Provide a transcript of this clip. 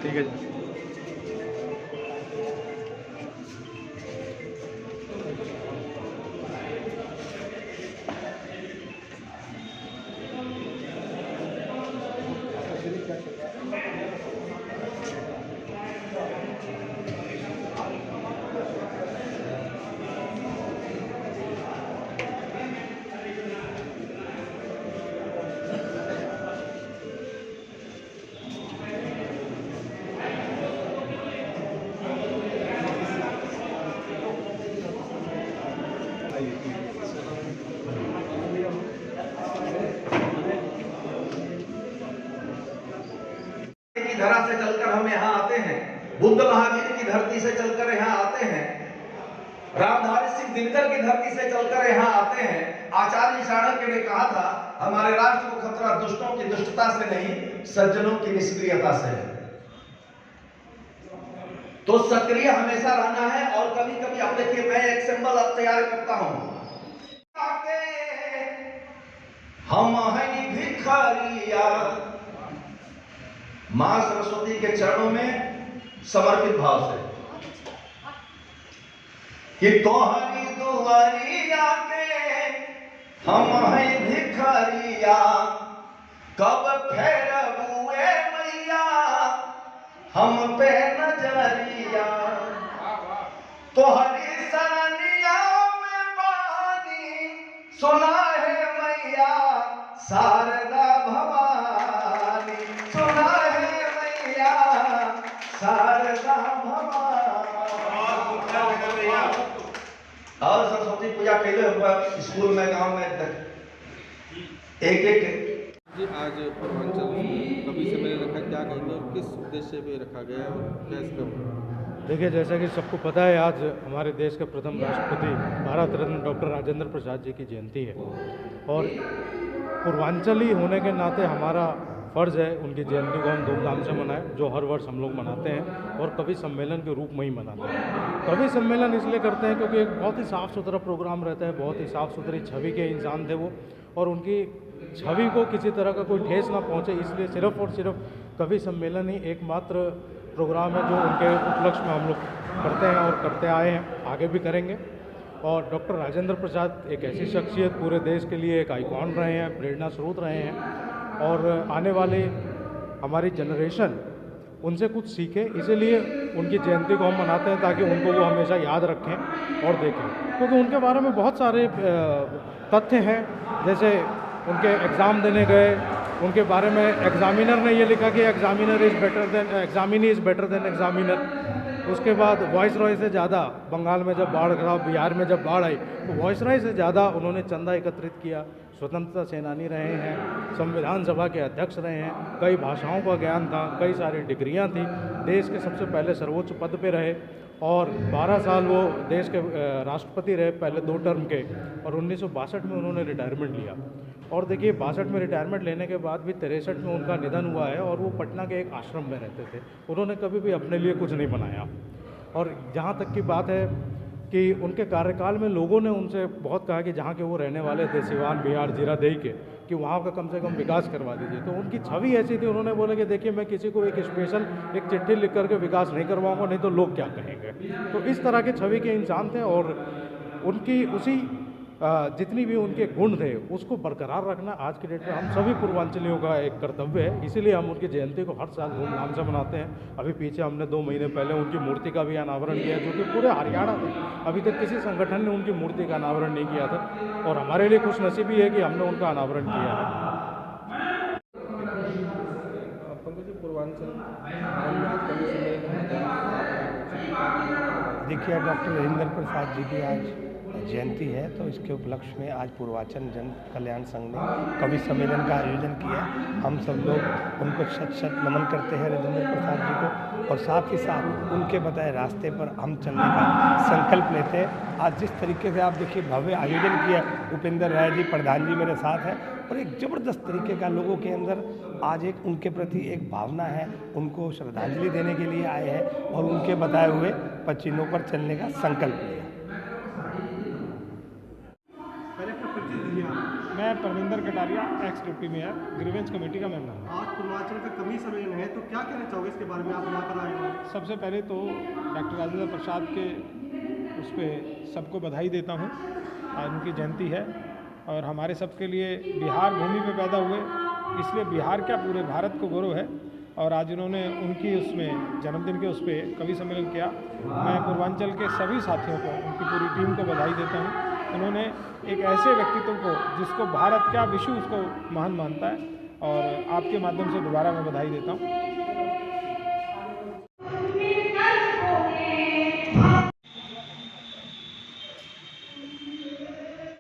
ठीक है जी। की धरा से चलकर हम यहाँ आते हैं, बुद्ध महावीर की धरती से चलकर यहाँ आते हैं, रामधारी सिंह दिनकर की धरती से चलकर यहाँ आते हैं। आचार्य चाणक्य ने कहा था हमारे राष्ट्र को खतरा दुष्टों की दुष्टता से नहीं, सज्जनों की निष्क्रियता से है। तो सक्रिय हमेशा रहना है। और कभी कभी अब देखिए, मैं एक सिंबल अब तैयार करता हूं, हम हैं भिखारिया, मां सरस्वती के चरणों में समर्पित भाव से कि तोहरी दुआरिया के हम हैं भिखारिया, कब फेरबुए मैया हम पे नजरिया, तोहरी सरनिया में बानी सुना है मैया, शारदा भवानी सुना है मैया, शारदा भवानी। और सरस्वती पूजा कैले हुआ स्कूल में, गांव में एक जी। आज पूर्वांचल कवि सम्मेलन रखा, क्या कहेंगे और किस उद्देश्य पे रखा गया और कैसे? देखिए, जैसा कि सबको पता है, आज हमारे देश के प्रथम राष्ट्रपति भारत रत्न डॉक्टर राजेंद्र प्रसाद जी की जयंती है और पूर्वांचली होने के नाते हमारा फ़र्ज़ है उनकी जयंती को हम धूमधाम से मनाएं, जो हर वर्ष हम लोग मनाते हैं और कवि सम्मेलन के रूप में ही मनाते हैं। कवि सम्मेलन इसलिए करते हैं क्योंकि एक बहुत ही साफ़ सुथरा प्रोग्राम रहता है, बहुत ही साफ़ सुथरी छवि के इंसान थे वो, और उनकी छवि को किसी तरह का कोई ठेस ना पहुंचे, इसलिए सिर्फ और सिर्फ कवि सम्मेलन ही एकमात्र प्रोग्राम है जो उनके उपलक्ष्य में हम लोग करते हैं और करते आए हैं, आगे भी करेंगे। और डॉक्टर राजेंद्र प्रसाद एक ऐसी शख्सियत पूरे देश के लिए एक आइकॉन रहे हैं, प्रेरणा स्रोत रहे हैं, और आने वाले हमारी जनरेशन उनसे कुछ सीखे, इसीलिए उनकी जयंती को हम मनाते हैं ताकि उनको वो हमेशा याद रखें और देखें, क्योंकि उनके बारे में बहुत सारे तथ्य हैं। जैसे उनके एग्ज़ाम देने गए, उनके बारे में एग्ज़ामिनर ने ये लिखा कि एग्ज़ामिनी इज़ बेटर देन एग्ज़ामिनर। उसके बाद वाइसरॉय से ज़्यादा, बंगाल में जब बाढ़ खड़ा, बिहार में जब बाढ़ आई तो वाइसरॉय से ज़्यादा उन्होंने चंदा एकत्रित किया। स्वतंत्रता सेनानी रहे हैं, संविधान सभा के अध्यक्ष रहे हैं, कई भाषाओं का ज्ञान था, कई सारी डिग्रियां थी, देश के सबसे पहले सर्वोच्च पद पे रहे और 12 साल वो देश के राष्ट्रपति रहे, पहले 2 टर्म के, और 1962 में उन्होंने रिटायरमेंट लिया। और देखिए, 62 में रिटायरमेंट लेने के बाद भी 63 में उनका निधन हुआ है और वो पटना के एक आश्रम में रहते थे। उन्होंने कभी भी अपने लिए कुछ नहीं बनाया। और जहाँ तक की बात है कि उनके कार्यकाल में लोगों ने उनसे बहुत कहा कि जहाँ के वो रहने वाले थे, सिवान, बिहार, जीरादेई के, कि वहाँ का कम से कम विकास करवा दीजिए। तो उनकी छवि ऐसी थी, उन्होंने बोला कि देखिए, मैं किसी को एक स्पेशल एक चिट्ठी लिख करके विकास नहीं करवाऊंगा, नहीं तो लोग क्या कहेंगे। तो इस तरह के छवि के इंसान थे और उनकी उसी जितनी भी उनके गुण थे उसको बरकरार रखना आज की डेट में हम सभी पूर्वांचलियों का एक कर्तव्य है। इसीलिए हम उनकी जयंती को हर साल धूमधाम से मनाते हैं। अभी पीछे हमने 2 महीने पहले उनकी मूर्ति का भी अनावरण किया, जो कि पूरे हरियाणा में अभी तक किसी संगठन ने उनकी मूर्ति का अनावरण नहीं किया था, और हमारे लिए खुशनसीबी है कि हमने उनका अनावरण किया है। पंकज जी, पूर्वांचल देखिए, डॉक्टर राजेंद्र प्रसाद जी की आज जयंती है, तो इसके उपलक्ष्य में आज पूर्वांचल जन कल्याण संघ ने कवि सम्मेलन का आयोजन किया। हम सब लोग उनको शत शत नमन करते हैं राजेंद्र प्रसाद जी को, और साथ ही साथ उनके बताए रास्ते पर हम चलने का संकल्प लेते हैं। आज जिस तरीके से आप देखिए भव्य आयोजन किया, उपेंद्र राय जी प्रधान जी मेरे साथ हैं, और एक ज़बरदस्त तरीके का लोगों के अंदर आज एक उनके प्रति एक भावना है, उनको श्रद्धांजलि देने के लिए आए हैं और उनके बताए हुए पचिनों पर चलने का संकल्प लिया। मैं Parvinder Kataria, x deputy mayor, grievance committee का मेंबर हूँ। आज पूर्वांचल का कवि सम्मेलन है, तो क्या कहना चाहोगे इसके बारे में? आप यहाँ पर आए हो। सबसे पहले तो डॉक्टर राजेंद्र प्रसाद के उस पर सबको बधाई देता हूँ। आज उनकी जयंती है और हमारे सबके लिए बिहार भूमि पे पैदा हुए, इसलिए बिहार क्या पूरे भारत को गौरव है। और आज उन्होंने उनकी उसमें जन्मदिन के उस पर कवि सम्मेलन किया। मैं पूर्वांचल के सभी साथियों को, उनकी पूरी टीम को बधाई देता हूँ। उन्होंने एक ऐसे व्यक्तित्व को, जिसको भारत क्या विश्व उसको महान मानता है, और आपके माध्यम से दोबारा मैं बधाई देता हूँ।